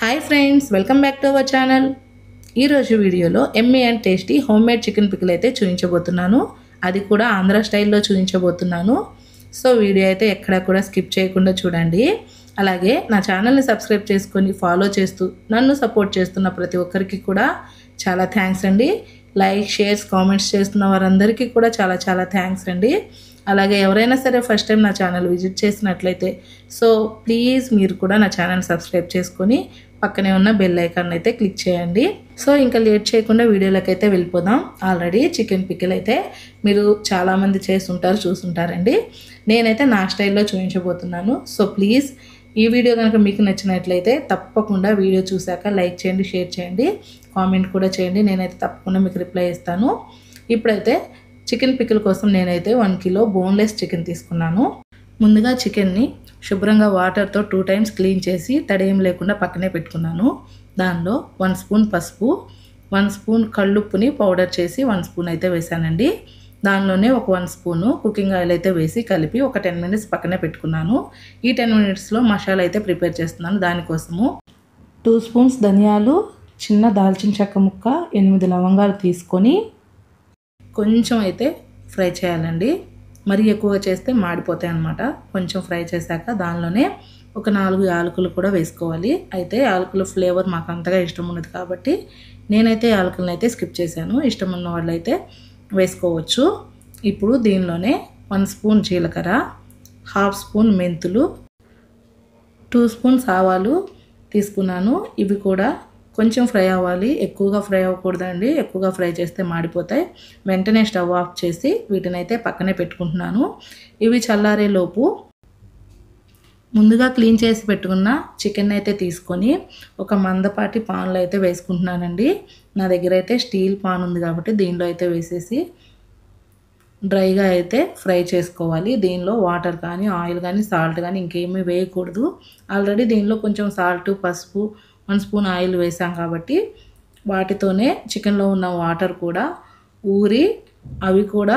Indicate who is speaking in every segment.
Speaker 1: Hi friends, welcome back to our channel. ఈరోజు వీడియోలో Emmy and tasty homemade chicken pickle అయితే చూపించబోతున్నాను. అది కూడా ఆంధ్ర స్టైల్లో చూపించబోతున్నాను. సో వీడియో అయితే ఎక్కడా కూడా స్కిప్ చేయకుండా చూడండి. అలాగే నా ఛానల్ని సబ్స్క్రైబ్ చేసుకొని ఫాలో చేస్తూ నన్ను సపోర్ట్ చేస్తున్న ప్రతి ఒక్కరికి కూడా చాలా థ్యాంక్స్ అండి. లైక్, షేర్స్, కామెంట్స్ చేస్తున్న వారందరికీ కూడా చాలా చాలా థ్యాంక్స్ అండి. అలాగే ఎవరైనా సరే ఫస్ట్ టైం నా ఛానల్ విజిట్ చేసినట్లయితే సో ప్లీజ్ మీరు కూడా నా ఛానల్ సబ్స్క్రైబ్ చేసుకొని పక్కనే ఉన్న బెల్ ఐకాన్ అయితే క్లిక్ చేయండి. సో ఇంకా లేట్ చేయకుండా వీడియోలోకి అయితే వెళ్ళిపోదాం. ఆల్రెడీ చికెన్ పికిల్ అయితే మీరు చాలామంది చేస్తుంటారు, చూస్తుంటారండి. నేనైతే నా స్టైల్లో చూపించబోతున్నాను. సో ప్లీజ్ ఈ వీడియో కనుక మీకు నచ్చినట్లయితే తప్పకుండా వీడియో చూశాక లైక్ చేయండి, షేర్ చేయండి, కామెంట్ కూడా చేయండి. నేనైతే తప్పకుండా మీకు రిప్లై ఇస్తాను. ఇప్పుడైతే చికెన్ పికిల్ కోసం నేనైతే 1 కిలో బోన్లెస్ చికెన్ తీసుకున్నాను. ముందుగా చికెన్ని శుభ్రంగా వాటర్తో 2 టైమ్స్ క్లీన్ చేసి తడేం లేకుండా పక్కనే పెట్టుకున్నాను. దానిలో 1 స్పూన్ పసుపు, 1 స్పూన్ కళ్ళుప్పుని పౌడర్ చేసి 1 స్పూన్ అయితే వేసానండి. దానిలోనే ఒక 1 స్పూను కుకింగ్ ఆయిల్ అయితే వేసి కలిపి ఒక 10 మినిట్స్ పక్కనే పెట్టుకున్నాను. ఈ 10 మినిట్స్లో మసాలా అయితే ప్రిపేర్ చేస్తున్నాను. దానికోసము 2 స్పూన్స్ ధనియాలు, చిన్న దాల్చిన చెక్క ముక్క, 8 లవంగాలు తీసుకొని కొంచెం అయితే ఫ్రై చేయాలండి. మరీ ఎక్కువగా చేస్తే మాడిపోతాయి అన్నమాట. కొంచెం ఫ్రై చేశాక దానిలోనే ఒక 4 యాలకులు కూడా వేసుకోవాలి. అయితే యాలకుల ఫ్లేవర్ మాకు అంతగా ఇష్టం ఉండదు కాబట్టి నేనైతే యాలకులను అయితే స్కిప్ చేశాను. ఇష్టం ఉన్న వాళ్ళు అయితే వేసుకోవచ్చు. ఇప్పుడు దీనిలోనే 1 స్పూన్ జీలకర్ర, 1/2 స్పూన్ మెంతులు, 2 స్పూన్స్ ఆవాలు తీసుకున్నాను. ఇవి కూడా కొంచెం ఫ్రై అవ్వాలి, ఎక్కువగా ఫ్రై అవ్వకూడదండి. ఎక్కువగా ఫ్రై చేస్తే మాడిపోతాయి. వెంటనే స్టవ్ ఆఫ్ చేసి వీటిని అయితే పక్కనే పెట్టుకుంటున్నాను. ఇవి చల్లారే లోపు ముందుగా క్లీన్ చేసి పెట్టుకున్న చికెన్ అయితే తీసుకొని ఒక మందపాటి పాన్లో అయితే వేసుకుంటున్నానండి. నా దగ్గర అయితే స్టీల్ పాన్ ఉంది కాబట్టి దీనిలో అయితే వేసేసి డ్రైగా అయితే ఫ్రై చేసుకోవాలి. దీనిలో వాటర్ కానీ, ఆయిల్ కానీ, సాల్ట్ కానీ ఇంకేమీ వేయకూడదు. ఆల్రెడీ దీనిలో కొంచెం సాల్ట్, పసుపు, 1 స్పూన్ ఆయిల్ వేసాం కాబట్టి వాటితోనే చికెన్లో ఉన్న వాటర్ కూడా ఊరి అవి కూడా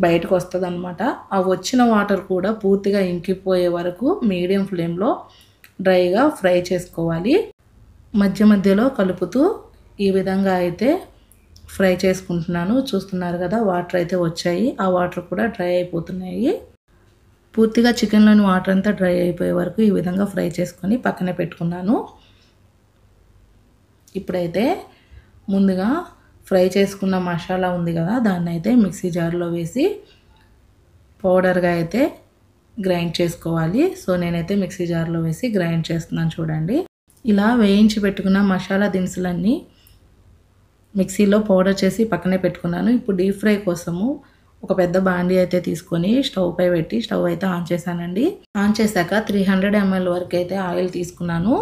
Speaker 1: బయటకు వస్తుంది అనమాట. ఆ వచ్చిన వాటర్ కూడా పూర్తిగా ఇంకిపోయే వరకు మీడియం ఫ్లేమ్లో డ్రైగా ఫ్రై చేసుకోవాలి. మధ్య మధ్యలో కలుపుతూ ఈ విధంగా అయితే ఫ్రై చేసుకుంటున్నాను. చూస్తున్నారు కదా, వాటర్ అయితే వచ్చాయి. ఆ వాటర్ కూడా డ్రై అయిపోతున్నాయి. పూర్తిగా చికెన్లోని వాటర్ అంతా డ్రై అయిపోయే వరకు ఈ విధంగా ఫ్రై చేసుకొని పక్కనే పెట్టుకున్నాను. ఇప్పుడైతే ముందుగా ఫ్రై చేసుకున్న మసాలా ఉంది కదా, దాన్ని అయితే మిక్సీ జార్లో వేసి పౌడర్గా అయితే గ్రైండ్ చేసుకోవాలి. సో నేనైతే మిక్సీ జార్లో వేసి గ్రైండ్ చేస్తున్నాను. చూడండి, ఇలా వేయించి పెట్టుకున్న మసాలా దినుసులన్నీ మిక్సీలో పౌడర్ చేసి పక్కనే పెట్టుకున్నాను. ఇప్పుడు డీప్ ఫ్రై కోసము ఒక పెద్ద బాండీ అయితే తీసుకొని స్టవ్ పై పెట్టి స్టవ్ అయితే ఆన్ చేశానండి. ఆన్ చేశాక 300 ml వరకు అయితే ఆయిల్ తీసుకున్నాను.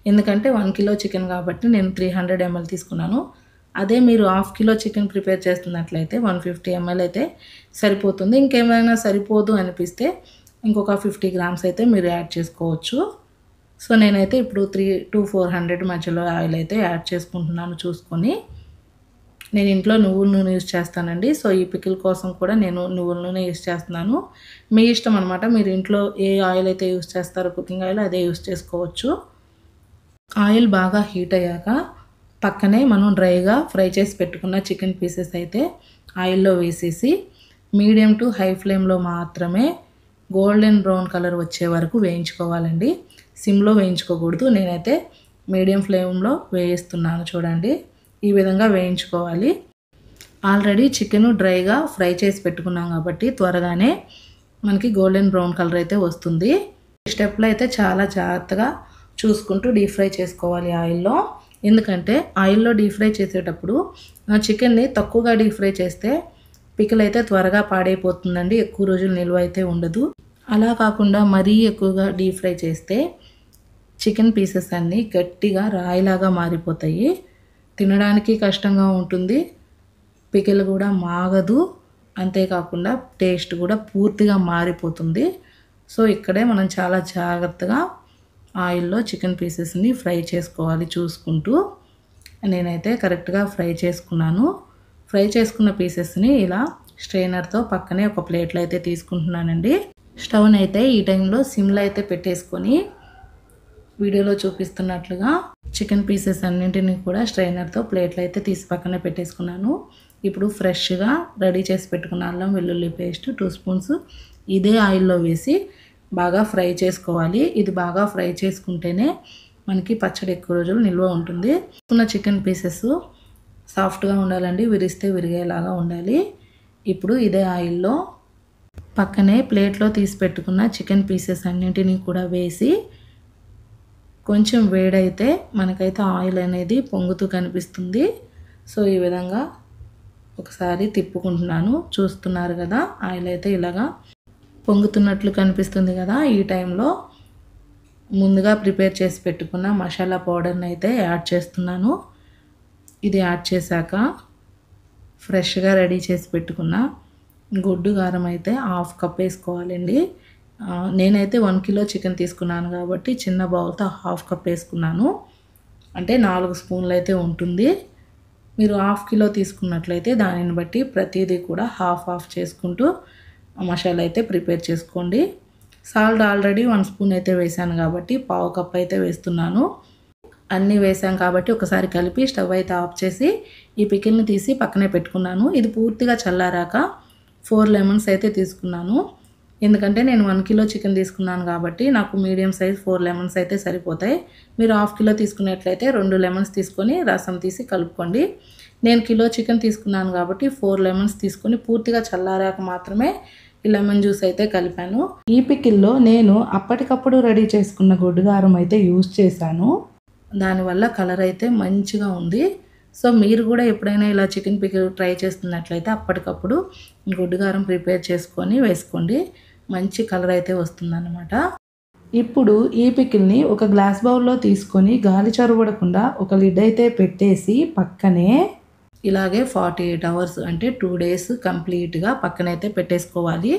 Speaker 1: ఎందుకంటే 1 కిలో చికెన్ కాబట్టి నేను 300 ml తీసుకున్నాను. అదే మీరు 1/2 కిలో చికెన్ ప్రిపేర్ చేస్తున్నట్లయితే 150 ml అయితే సరిపోతుంది. ఇంకేమైనా సరిపోదు అనిపిస్తే ఇంకొక 50 గ్రామ్స్ అయితే మీరు యాడ్ చేసుకోవచ్చు. సో నేనైతే ఇప్పుడు 300 to 400 మధ్యలో ఆయిల్ అయితే యాడ్ చేసుకుంటున్నాను చూసుకొని. నేను ఇంట్లో నువ్వుల నూనె యూజ్ చేస్తానండి. సో ఈ పికిల్ కోసం కూడా నేను నువ్వుల నూనె యూజ్ చేస్తున్నాను. మీ ఇష్టం అనమాట. మీరు ఇంట్లో ఏ ఆయిల్ అయితే యూజ్ చేస్తారో కుకింగ్ ఆయిల్ అదే యూజ్ చేసుకోవచ్చు. ఆయిల్ బాగా హీట్ అయ్యాక పక్కనే మనం డ్రైగా ఫ్రై చేసి పెట్టుకున్న చికెన్ పీసెస్ అయితే ఆయిల్లో వేసేసి మీడియం టు హై ఫ్లేమ్లో మాత్రమే గోల్డెన్ బ్రౌన్ కలర్ వచ్చే వరకు వేయించుకోవాలండి. సిమ్లో వేయించుకోకూడదు. నేనైతే మీడియం ఫ్లేమ్లో వేయిస్తున్నాను. చూడండి, ఈ విధంగా వేయించుకోవాలి. ఆల్రెడీ చికెన్ డ్రైగా ఫ్రై చేసి పెట్టుకున్నాం కాబట్టి త్వరగానే మనకి గోల్డెన్ బ్రౌన్ కలర్ అయితే వస్తుంది. ఈ స్టెప్లో అయితే చాలా జాగ్రత్తగా చూసుకుంటూ డీప్ ఫ్రై చేసుకోవాలి ఆయిల్లో. ఎందుకంటే ఆయిల్లో డీప్ ఫ్రై చేసేటప్పుడు చికెన్ని తక్కువగా డీప్ ఫ్రై చేస్తే పికిల్ అయితే త్వరగా పాడైపోతుందండి. ఎక్కువ రోజులు నిల్వ అయితే ఉండదు. అలా కాకుండా మరీ ఎక్కువగా డీప్ ఫ్రై చేస్తే చికెన్ పీసెస్ అన్నీ గట్టిగా రాయిలాగా మారిపోతాయి. తినడానికి కష్టంగా ఉంటుంది, పికిల్ కూడా మాగదు, అంతేకాకుండా టేస్ట్ కూడా పూర్తిగా మారిపోతుంది. సో ఇక్కడే మనం చాలా జాగ్రత్తగా ఆయిల్లో చికెన్ పీసెస్ని ఫ్రై చేసుకోవాలి చూసుకుంటూ. నేనైతే కరెక్ట్గా ఫ్రై చేసుకున్నాను. ఫ్రై చేసుకున్న పీసెస్ని ఇలా స్ట్రైనర్తో పక్కనే ఒక ప్లేట్లో అయితే తీసుకుంటున్నానండి. స్టవ్ని అయితే ఈ టైంలో సిమ్లో అయితే పెట్టేసుకొని వీడియోలో చూపిస్తున్నట్లుగా చికెన్ పీసెస్ అన్నింటినీ కూడా స్ట్రైనర్తో ప్లేట్లు అయితే తీసి పక్కన పెట్టేసుకున్నాను. ఇప్పుడు ఫ్రెష్గా రెడీ చేసి పెట్టుకున్న అల్లం వెల్లుల్లి పేస్ట్ 2 స్పూన్స్ ఇదే ఆయిల్లో వేసి బాగా ఫ్రై చేసుకోవాలి. ఇది బాగా ఫ్రై చేసుకుంటేనే మనకి పచ్చడి ఎక్కువ రోజులు నిల్వ ఉంటుంది. చికెన్ పీసెస్ సాఫ్ట్గా ఉండాలండి, విరిస్తే విరిగేలాగా ఉండాలి. ఇప్పుడు ఇదే ఆయిల్లో పక్కనే ప్లేట్లో తీసి పెట్టుకున్న చికెన్ పీసెస్ అన్నింటినీ కూడా వేసి కొంచెం వేడైతే మనకైతే ఆయిల్ అనేది పొంగుతూ కనిపిస్తుంది. సో ఈ విధంగా ఒకసారి తిప్పుకుంటున్నాను, చూస్తున్నారు కదా, ఆయిల్ అయితే ఇలాగా పొంగుతున్నట్లు కనిపిస్తుంది కదా. ఈ టైంలో ముందుగా ప్రిపేర్ చేసి పెట్టుకున్న మసాలా పౌడర్ని అయితే యాడ్ చేస్తున్నాను. ఇది యాడ్ చేశాక ఫ్రెష్గా రెడీ చేసి పెట్టుకున్న గొడ్డు కారం అయితే 1/2 కప్ వేసుకోవాలండి. నేనైతే 1 కిలో చికెన్ తీసుకున్నాను కాబట్టి చిన్న బౌల్తో 1/2 కప్ వేసుకున్నాను. అంటే 4 స్పూన్లు అయితే ఉంటుంది. మీరు 1/2 కిలో తీసుకున్నట్లయితే దానిని బట్టి ప్రతిదీ కూడా హాఫ్ చేసుకుంటూ మసాలా అయితే ప్రిపేర్ చేసుకోండి. సాల్ట్ ఆల్రెడీ 1 స్పూన్ అయితే వేసాను కాబట్టి 1/2 కప్ అయితే వేస్తున్నాను. అన్నీ వేసాం కాబట్టి ఒకసారి కలిపి స్టవ్ అయితే ఆఫ్ చేసి ఈ పికిల్ని తీసి పక్కనే పెట్టుకున్నాను. ఇది పూర్తిగా చల్లారాక 4 లెమన్స్ అయితే తీసుకున్నాను. ఎందుకంటే నేను 1 కిలో చికెన్ తీసుకున్నాను కాబట్టి నాకు మీడియం సైజ్ 4 లెమన్స్ అయితే సరిపోతాయి. మీరు 1/2 కిలో తీసుకున్నట్లయితే 2 లెమన్స్ తీసుకొని రసం తీసి కలుపుకోండి. నేను కిలో చికెన్ తీసుకున్నాను కాబట్టి 4 లెమన్స్ తీసుకొని పూర్తిగా చల్లారాక మాత్రమే ఈ లెమన్ జ్యూస్ అయితే కలిపాను. ఈ పికిల్లో నేను అప్పటికప్పుడు రెడీ చేసుకున్న గొడ్డుగారం అయితే యూజ్ చేశాను. దానివల్ల కలర్ అయితే మంచిగా ఉంది. సో మీరు కూడా ఎప్పుడైనా ఇలా చికెన్ పికిల్ ట్రై చేస్తున్నట్లయితే అప్పటికప్పుడు గొడ్డుగారం ప్రిపేర్ చేసుకొని వేసుకోండి, మంచి కలర్ అయితే వస్తుందన్నమాట. ఇప్పుడు ఈ పికిల్ని ఒక గ్లాస్ బౌల్లో తీసుకొని గాలి చొరబడకుండా ఒక లిడ్ అయితే పెట్టేసి పక్కనే ఇలాగే 48 అవర్స్ అంటే 2 డేస్ కంప్లీట్గా పక్కనైతే పెట్టేసుకోవాలి.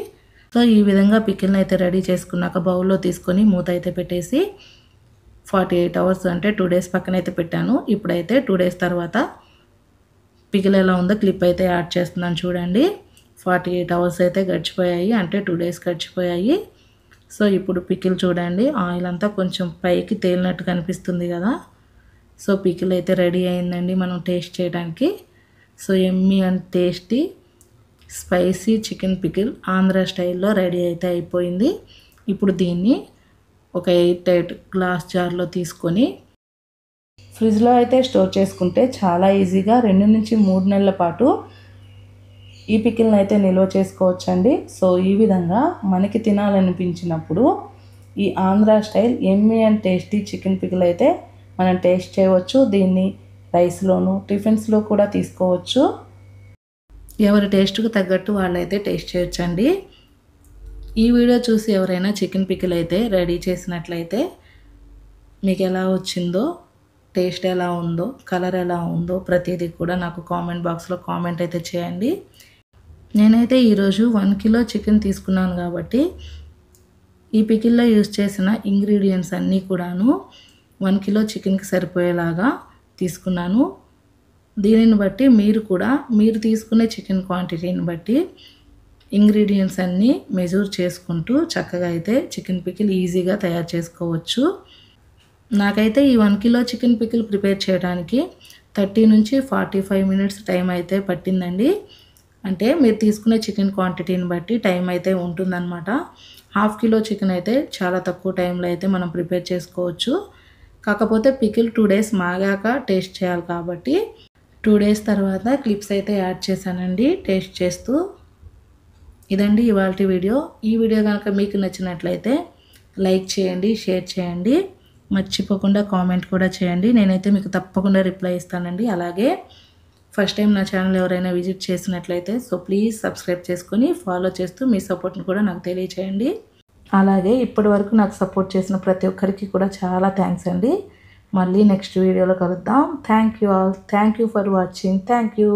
Speaker 1: సో ఈ విధంగా పికిల్ని అయితే రెడీ చేసుకున్నాక బౌల్లో తీసుకొని మూత అయితే పెట్టేసి 48 అవర్స్ అంటే 2 డేస్ పక్కనైతే పెట్టాను. ఇప్పుడైతే 2 డేస్ తర్వాత పికిల్ ఎలా ఉందో క్లిప్ అయితే యాడ్ చేస్తున్నాను చూడండి. 48 అవర్స్ అయితే గడిచిపోయాయి, అంటే 2 డేస్ గడిచిపోయాయి. సో ఇప్పుడు పికిల్ చూడండి, ఆయిల్ అంతా కొంచెం పైకి తేలినట్టు కనిపిస్తుంది కదా. సో పికిల్ అయితే రెడీ అయిందండి మనం టేస్ట్ చేయడానికి. So yummy and tasty spicy chicken pickle Andhra స్టైల్లో రెడీ అయితే అయిపోయింది. ఇప్పుడు దీన్ని ఒక 8 గ్లాస్ జార్లో తీసుకొని ఫ్రిడ్జ్లో అయితే స్టోర్ చేసుకుంటే చాలా ఈజీగా 2 నుంచి 3 నెలల పాటు ఈ పికిల్ని అయితే నిల్వ చేసుకోవచ్చండి. సో ఈ విధంగా మనకి తినాలనిపించినప్పుడు ఈ Andhra style yummy and tasty chicken pickle అయితే మనం టేస్ట్ చేయవచ్చు. దీన్ని రైస్లోను టిఫిన్స్లో కూడా తీసుకోవచ్చు. ఎవరి టేస్ట్కు తగ్గట్టు వాళ్ళైతే టేస్ట్ చేయొచ్చండి. ఈ వీడియో చూసి ఎవరైనా చికెన్ పికిల్ అయితే రెడీ చేసినట్లయితే మీకు ఎలా వచ్చిందో, టేస్ట్ ఎలా ఉందో, కలర్ ఎలా ఉందో ప్రతిదీ కూడా నాకు కామెంట్ బాక్స్లో కామెంట్ అయితే చేయండి. నేనైతే ఈరోజు 1 కిలో చికెన్ తీసుకున్నాను కాబట్టి ఈ పికిల్లో యూజ్ చేసిన ఇంగ్రీడియంట్స్ అన్నీ కూడాను 1 కిలో చికెన్కి సరిపోయేలాగా తీసుకున్నాను. దీనిని బట్టి మీరు కూడా మీరు తీసుకునే చికెన్ క్వాంటిటీని బట్టి ఇంగ్రీడియంట్స్ అన్నీ మెజూర్ చేసుకుంటూ చక్కగా అయితే చికెన్ పికిల్ ఈజీగా తయారు చేసుకోవచ్చు. నాకైతే ఈ 1 కిలో చికెన్ పికిల్ ప్రిపేర్ చేయడానికి 30 నుంచి 45 మినిట్స్ టైం అయితే పట్టిందండి. అంటే మీరు తీసుకునే చికెన్ క్వాంటిటీని బట్టి టైం అయితే ఉంటుందన్నమాట. 1/2 కిలో చికెన్ అయితే చాలా తక్కువ టైంలో అయితే మనం ప్రిపేర్ చేసుకోవచ్చు. కాకపోతే పికిల్ 2 డేస్ మాగాక టేస్ట్ చేయాలి కాబట్టి 2 డేస్ తర్వాత క్లిప్స్ అయితే యాడ్ చేశానండి టేస్ట్ చేస్తూ. ఇదండి ఇవాల్టి వీడియో. ఈ వీడియో కనుక మీకు నచ్చినట్లయితే లైక్ చేయండి, షేర్ చేయండి, మర్చిపోకుండా కామెంట్ కూడా చేయండి. నేనైతే మీకు తప్పకుండా రిప్లై ఇస్తానండి. అలాగే ఫస్ట్ టైం నా ఛానల్ ఎవరైనా విజిట్ చేసినట్లయితే సో ప్లీజ్ సబ్స్క్రైబ్ చేసుకొని ఫాలో చేస్తూ మీ సపోర్ట్ని కూడా నాకు తెలియచేయండి. అలాగే ఇప్పటి వరకు నాకు సపోర్ట్ చేసిన ప్రతి ఒక్కరికి కూడా చాలా థ్యాంక్స్ అండి. మళ్ళీ నెక్స్ట్ వీడియోలో కలుద్దాం. Thank you all. Thank you for watching. Thank you.